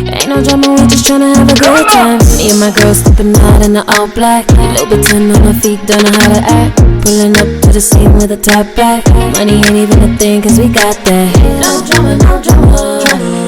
Ain't no drama, we just tryna have a good time. Me and my girls stepping out in the all black. Louboutin on my feet, don't know how to act. Pulling up to the scene with a top back. Money ain't even a thing, cause we got that. No drama, no drama.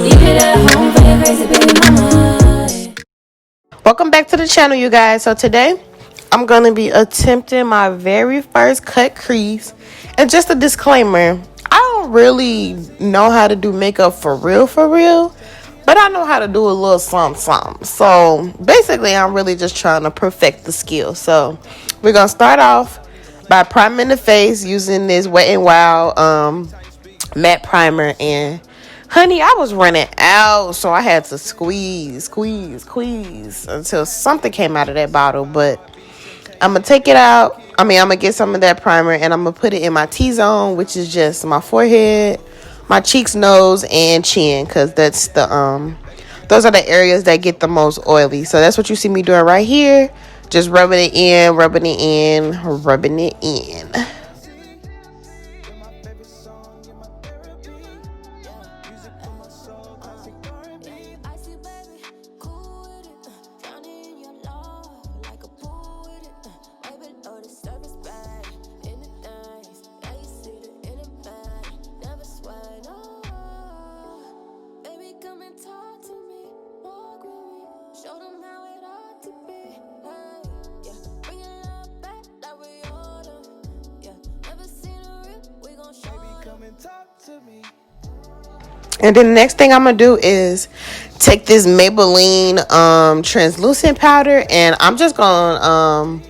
Leave it at home for your crazy baby mama. Welcome back to the channel, you guys. So today I'm gonna be attempting my very first cut crease. And just a disclaimer, I don't really know how to do makeup for real, but I know how to do a little something. So basically I'm really just trying to perfect the skill. So we're gonna start off by priming the face using this Wet n Wild matte primer. And honey, I was running out, so I had to squeeze until something came out of that bottle. But I'm gonna take it out. I'm gonna get some of that primer and I'm gonna put it in my T-zone, which is just my forehead, my cheeks, nose, and chin, because that's the those are the areas that get the most oily. So that's what you see me doing right here. Just rubbing it in. And then the next thing I'm gonna do is take this Maybelline translucent powder, and I'm just gonna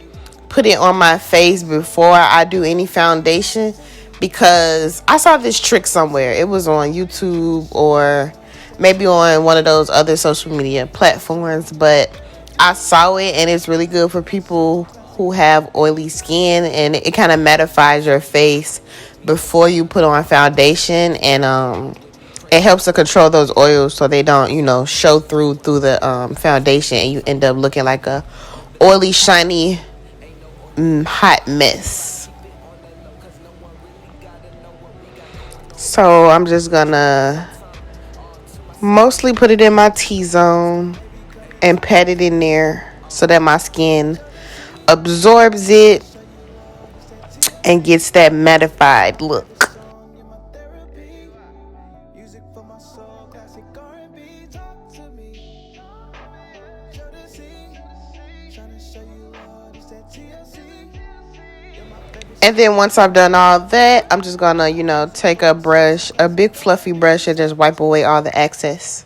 put it on my face before I do any foundation, because I saw this trick somewhere. It was on YouTube or maybe on one of those other social media platforms, but I saw it and it's really good for people who have oily skin, and it kind of mattifies your face before you put on foundation, and it helps to control those oils so they don't, show through the foundation, and you end up looking like a oily, shiny, hot mess. So I'm just gonna mostly put it in my T-zone and pat it in there so that my skin absorbs it and gets that mattified look. And then once I've done all that, I'm just gonna, take a brush, a big fluffy brush, and just wipe away all the excess.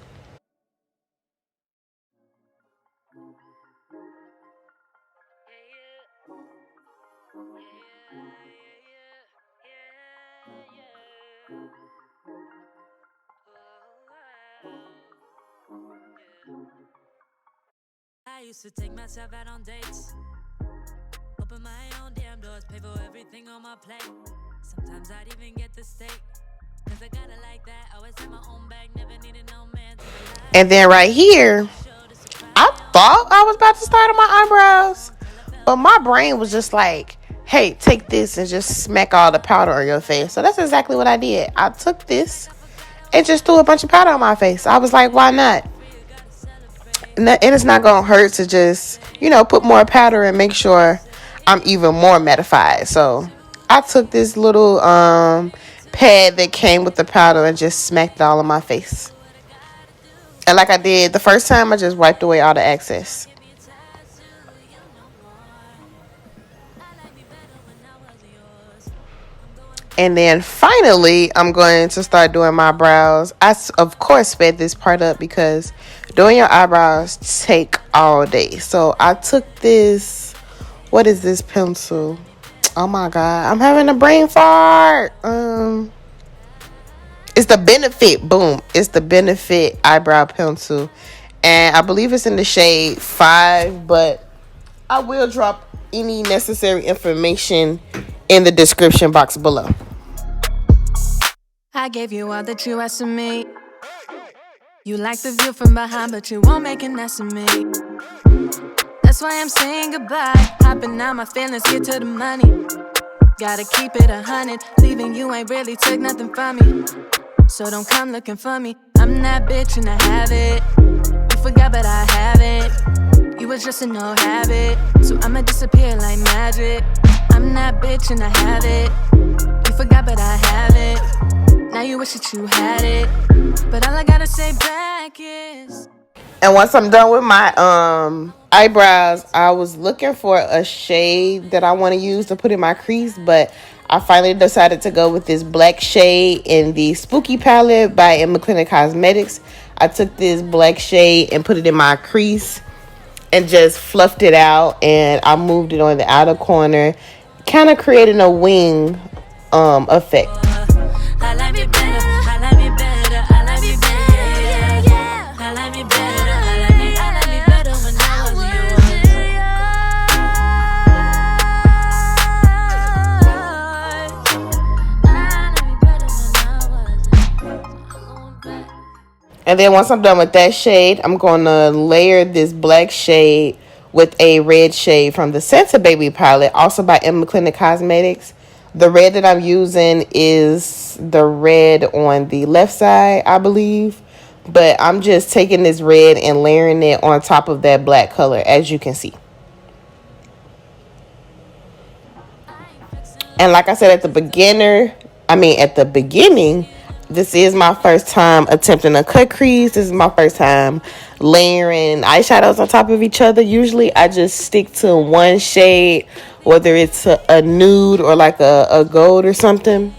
I used to take myself out on dates, open my own damn doors, pay for everything on my plate. Sometimes I'd even get the steak, cause I gotta like that. Always have my own bag, never needed no man to rely. And then right here, I thought I was about to start on my eyebrows, but my brain was just like, hey, take this and just smack all the powder on your face. So that's exactly what I did. I took this and just threw a bunch of powder on my face. I was like, why not? And it's not gonna hurt to just, put more powder and make sure I'm even more mattified. So I took this little pad that came with the powder and just smacked it all on my face. And like I did the first time, I just wiped away all the excess. And then finally, I'm going to start doing my brows. I, of course, sped this part up because doing your eyebrows take all day. So I took this, what is this pencil? Oh my God, I'm having a brain fart. It's the Benefit, boom. It's the Benefit eyebrow pencil. And I believe it's in the shade 5, but I will drop any necessary information in the description box below. I gave you all that you asked of me. You like the view from behind, but you won't make an ass of me. That's why I'm saying goodbye. Hopping out my feelings, get to the money. Gotta keep it 100. Leaving you ain't really took nothing from me. So don't come looking for me. I'm that bitch and I have it. forgot, but I haven't. You was just a no habit, so I'ma disappear like magic. I'm that bitch and I have it. You forgot, but I haven't. Now you wish that you had it, but all I gotta say back is. And once I'm done with my eyebrows, I was looking for a shade that I want to use to put in my crease, but I finally decided to go with this black shade in the Spooky palette by M.McClendon Cosmetics. I took this black shade and put it in my crease and just fluffed it out, and I moved it on the outer corner, kind of creating a wing effect. I like me better, I like me better, I like me better, yeah. I like me better, I like me better when I was yours. And then once I'm done with that shade, I'm going to layer this black shade with a red shade from the Santa Baby palette, also by M.McClendon Cosmetics. The red that I'm using is the red on the left side, I believe. But I'm just taking this red and layering it on top of that black color, as you can see. And like I said at the beginning, this is my first time attempting a cut crease. This is my first time layering eyeshadows on top of each other. Usually I just stick to one shade, whether it's a nude or like a gold or something.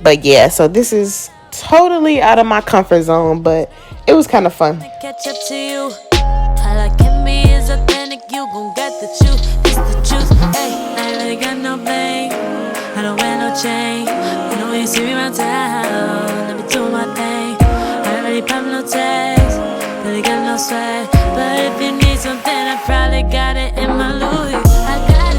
But yeah, so this is totally out of my comfort zone, but it was kind of fun. Catch up to you. I like me is authentic. You gon' get the truth. It's the truth. Hey, I ain't really got no bang. I don't wear no chain. You know when you see me around town, let me do my thing. I ain't really pop no tags. Really got no swag. But if you need something, I probably got it in my Louis. I got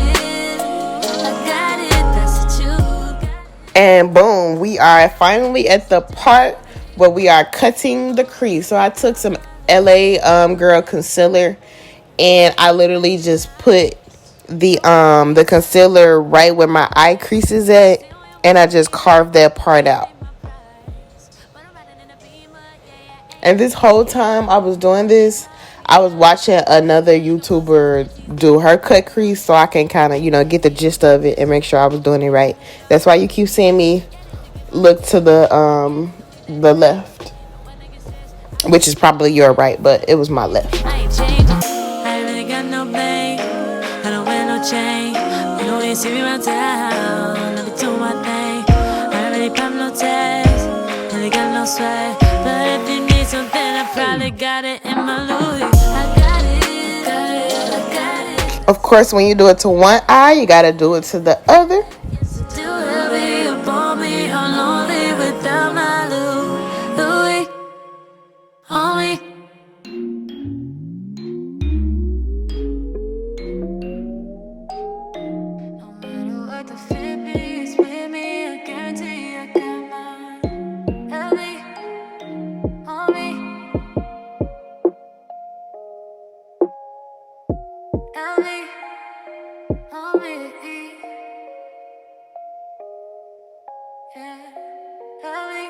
it. That's what you got. And boom, we are finally at the part where we are cutting the crease. So I took some LA Girl concealer, and I literally just put the concealer right where my eye crease is at, and I just carved that part out. And this whole time I was doing this, I was watching another YouTuber do her cut crease, so I can kind of, get the gist of it and make sure I was doing it right. That's why you keep seeing me look to the left, which is probably your right, but it was my left. I ain't changing. I ain't really got no bang. I don't wear no chain. You know when you see me around town, let me do my thing. I ain't really pop no tags. Really got no swag. But if you need something, I probably got it in my Louis. I got it. Of course, when you do it to one eye, you gotta do it to the other. Too heavy upon me, I'm lonely without my Louis on me. No matter what the fit is with me, I guarantee I got mine. Heavy on me. Heavy on me. Yeah, heavy.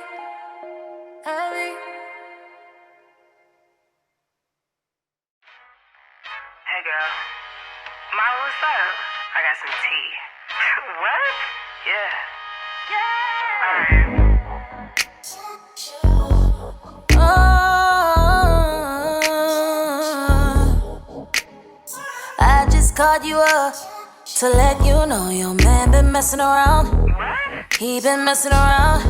Hey girl, Ma, what's up? I got some tea. What? Oh, I just called you up to let you know your man been messing around. What? He been messing around.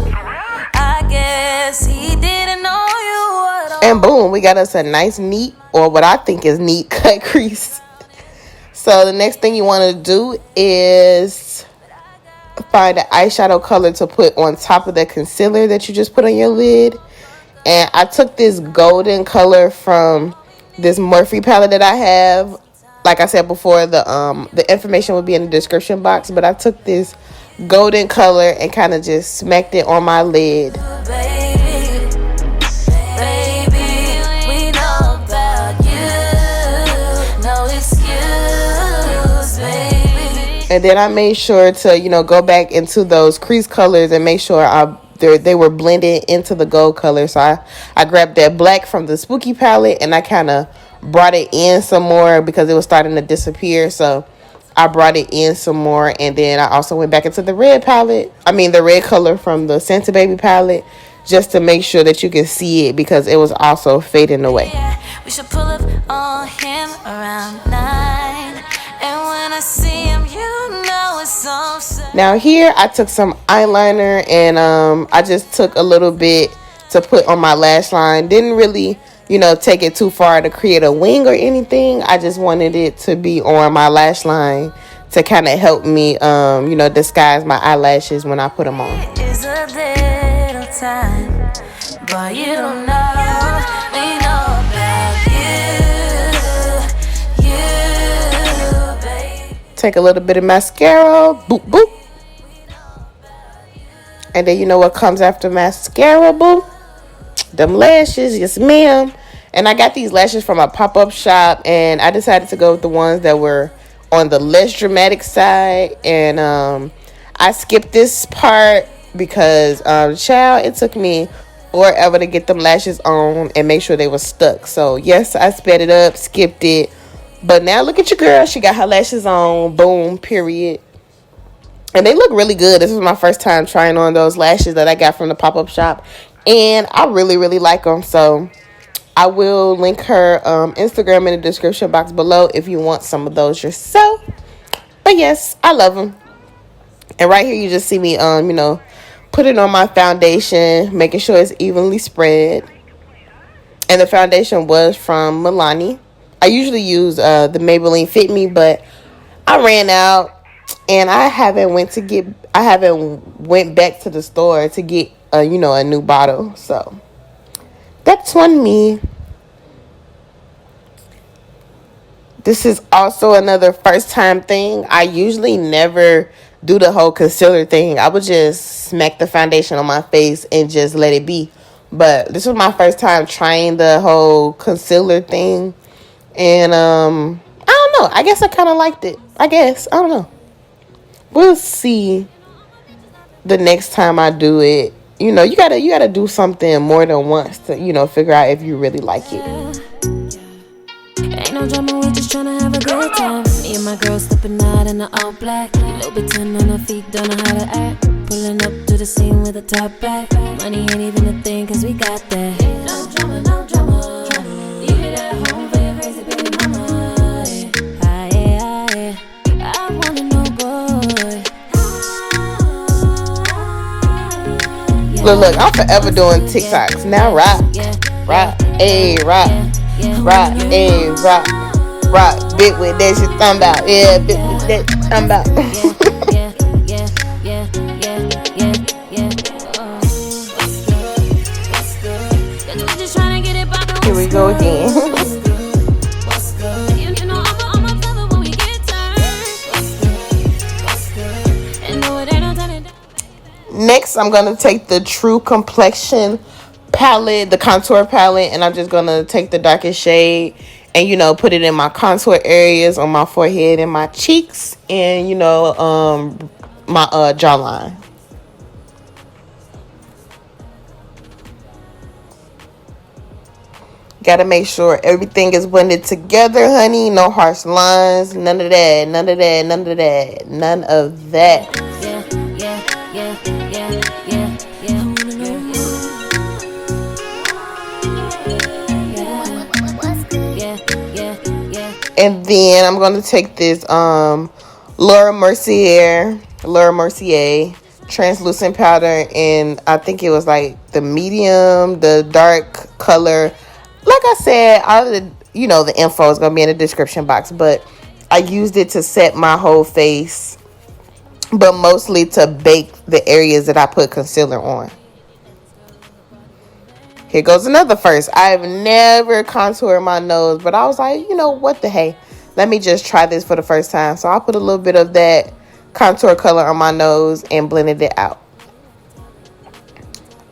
I guess he didn't know you at all. And boom, we got us a nice, neat, or what I think is neat cut crease. So the next thing you want to do is find an eyeshadow color to put on top of the concealer that you just put on your lid. And I took this golden color from this Morphe palette that I have. Like I said before, the information will be in the description box. But I took this golden color and kind of just smacked it on my lid. And then I made sure to, go back into those crease colors and make sure they were blended into the gold color. So I grabbed that black from the Spooky palette and I kind of brought it in some more because it was starting to disappear. So I brought it in some more, and then I also went back into the red palette. I mean the red color from the Santa Baby palette, just to make sure that you can see it because it was also fading away. We should pull up on him around 9. And when I see him, you know it's so sad. Now here I took some eyeliner and I just took a little bit to put on my lash line. Didn't really, take it too far to create a wing or anything. I just wanted it to be on my lash line to kind of help me, disguise my eyelashes when I put them on. It is a little time, but you don't know. We know about you, babe. Take a little bit of mascara, boop, boop. And then you know what comes after mascara, boo? Them lashes, yes ma'am. And I got these lashes from a pop-up shop, and I decided to go with the ones that were on the less dramatic side. And I skipped this part because child, it took me forever to get them lashes on and make sure they were stuck. So yes, I sped it up, skipped it, but now look at your girl, she got her lashes on, boom, period. And they look really good. This was my first time trying on those lashes that I got from the pop-up shop. And I really, really like them. So I will link her Instagram in the description box below if you want some of those yourself. But yes, I love them. And right here you just see me, putting on my foundation, making sure it's evenly spread. And the foundation was from Milani. I usually use the Maybelline Fit Me, but I ran out. And I haven't went back to the store to get a new bottle. So that's on me. This is also another first time thing. I usually never do the whole concealer thing. I would just smack the foundation on my face and just let it be. But this was my first time trying the whole concealer thing. And I don't know. I guess I kind of liked it. I don't know. We'll see the next time I do it. You gotta do something more than once to, figure out if you really like it. Ain't no drama, we just tryna have a good time. Me and my girl stepping out in the all black. Little bit 10 on her feet, don't know how to act. Pulling up to the scene with a top back. Money ain't even a thing, cause we got that. No drama, no drama. Leave it at home for your crazy baby mama. I wanna know, boy. Look, I'm forever doing TikToks. Now rock, ayy, rock, ayy, rock, bit with that shit talking about, yeah, bit with that talking about. Here we go again. Next, I'm going to take the True Complexion palette, the contour palette, and I'm just going to take the darkest shade and, put it in my contour areas on my forehead and my cheeks and, my jawline. Got to make sure everything is blended together, honey. No harsh lines. None of that. None of that. None of that. None of that. And then I'm going to take this Laura Mercier translucent powder, and I think it was like the medium, the dark color. Like I said, all of the the info is going to be in the description box, but I used it to set my whole face, but mostly to bake the areas that I put concealer on. Here goes another first. I've never contoured my nose, but I was like, what the hey? Let me just try this for the first time. So I put a little bit of that contour color on my nose and blended it out.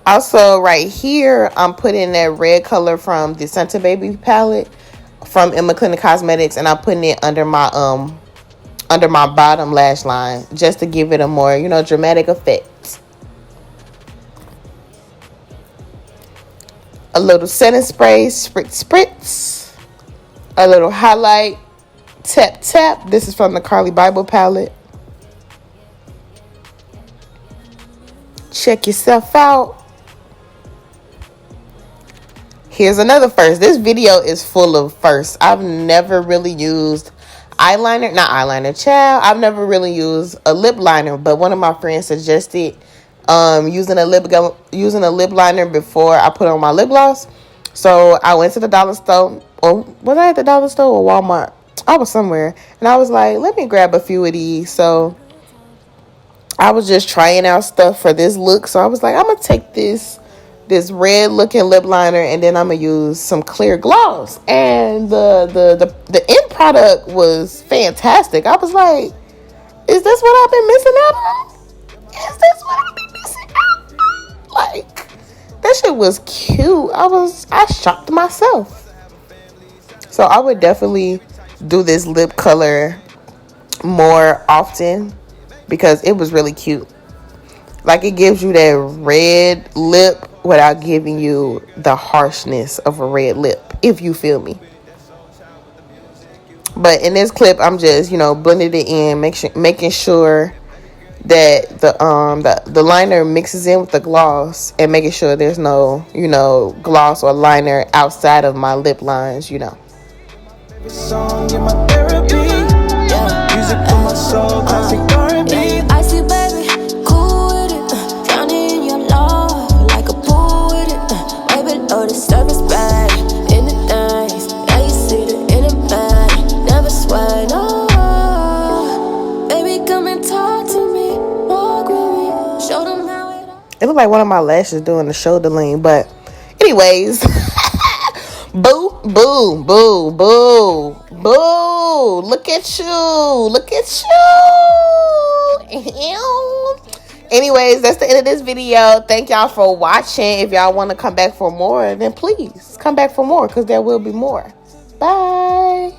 Also, right here, I'm putting that red color from the Santa Baby palette from M.McClendon Cosmetics, and I'm putting it under my bottom lash line just to give it a more, dramatic effect. a little setting spray, spritz, a little highlight, tap. This is from the Carli Bybel palette. Check yourself out. Here's another first. This video is full of firsts. I've never really used I've never really used a lip liner, but one of my friends suggested using a lip liner before I put on my lip gloss. So I went to the dollar store, or was I at the dollar store or Walmart? I was somewhere, and I was like, let me grab a few of these. So I was just trying out stuff for this look. So I was like, I'm gonna take this red looking lip liner, and then I'm gonna use some clear gloss. And the end product was fantastic. I was like, is this what I've been missing out on? Is this what I've been missing out on? Like, that shit was cute. I shocked myself. So I would definitely do this lip color more often because it was really cute. Like, it gives you that red lip without giving you the harshness of a red lip, if you feel me. But in this clip, I'm just, blending it in, making sure that the liner mixes in with the gloss, and making sure there's no, gloss or liner outside of my lip lines, It looked like one of my lashes doing the shoulder lean, but anyways, boo. Look at you. Anyways, that's the end of this video. Thank y'all for watching. If y'all want to come back for more, then please come back for more, because there will be more. Bye.